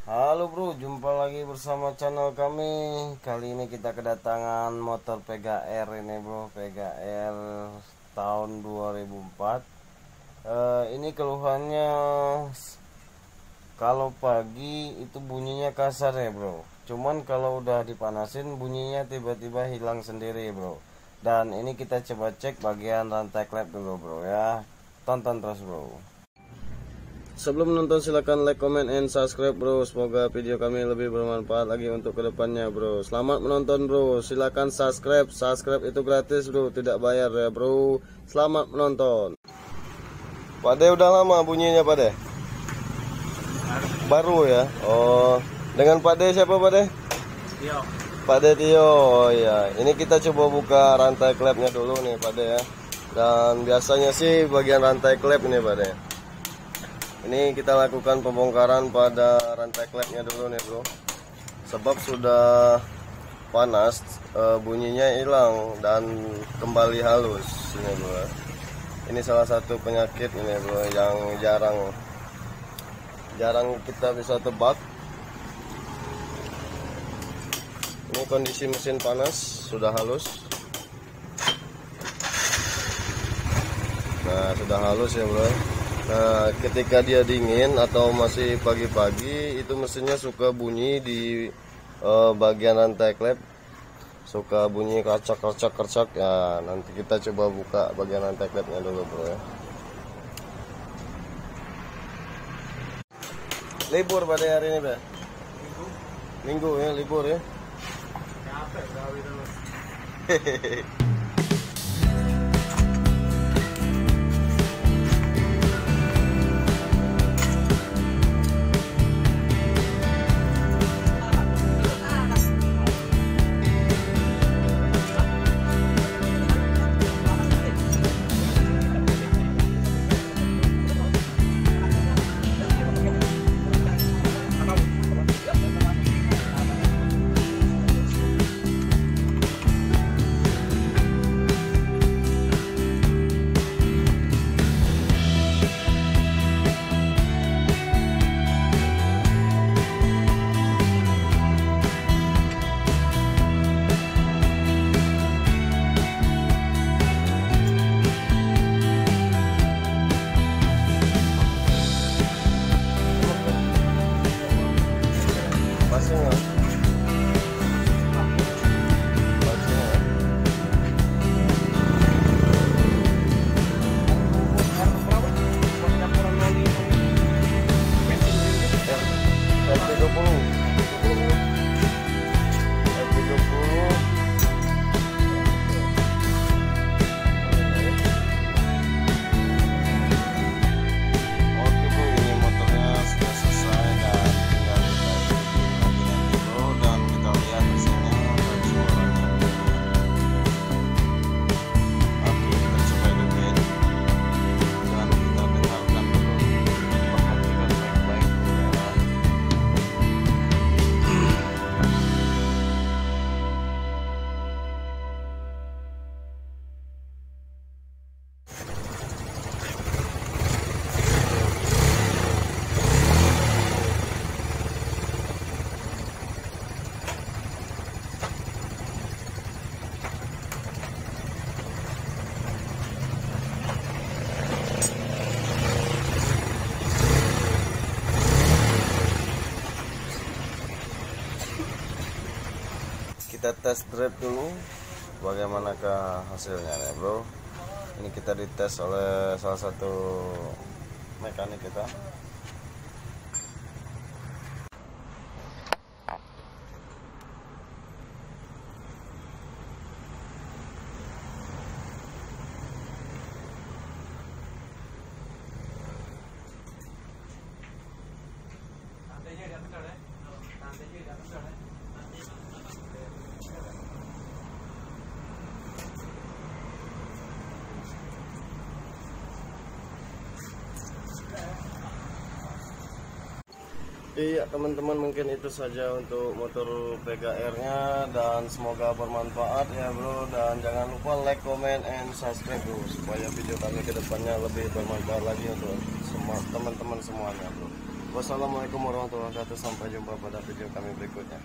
Halo bro, jumpa lagi bersama channel kami. Kali ini kita kedatangan motor PGR ini bro, PGR tahun 2004. Ini keluhannya kalau pagi itu bunyinya kasar ya bro. Cuman kalau udah dipanasin bunyinya tiba-tiba hilang sendiri bro. Dan ini kita coba cek bagian rantai klep dulu bro ya. Tonton terus bro. Sebelum menonton silahkan like, comment, and subscribe bro. Semoga video kami lebih bermanfaat lagi untuk kedepannya bro. Selamat menonton bro. Silahkan subscribe. Subscribe itu gratis bro, tidak bayar ya bro. Selamat menonton. Pak De udah lama bunyinya Pak De? Baru ya. Oh, dengan Pak De siapa Pak De? Tio. Pak De Tio. Oh iya. Ini kita coba buka rantai klepnya dulu nih Pak De ya. Dan biasanya sih bagian rantai klep ini Pak De. Ini kita lakukan pembongkaran pada rantai klepnya dulu nih bro. Sebab sudah panas, bunyinya hilang dan kembali halus ini bro. Ini salah satu penyakit ini bro yang jarang kita bisa tebak. Ini kondisi mesin panas, sudah halus. Nah, sudah halus ya bro. Nah, ketika dia dingin atau masih pagi-pagi itu mesinnya suka bunyi di bagian rantai klep, suka bunyi kercak ya. Nanti kita coba buka bagian rantai klepnya dulu bro ya. Libur pada hari ini bro? Minggu ya, libur ya. Capek gawe terus. Hehehe. Kita tes drive dulu bagaimanakah hasilnya ya bro. Ini kita dites oleh salah satu mekanik kita. Rantainya udah kendor ya. Rantainya udah kendor ya. Iya teman-teman, mungkin itu saja untuk motor PGR nya dan semoga bermanfaat ya bro. Dan jangan lupa like, comment, and subscribe bro, supaya video kami kedepannya lebih bermanfaat lagi untuk semua teman-teman semuanya bro. Wassalamualaikum warahmatullahi wabarakatuh. Sampai jumpa pada video kami berikutnya.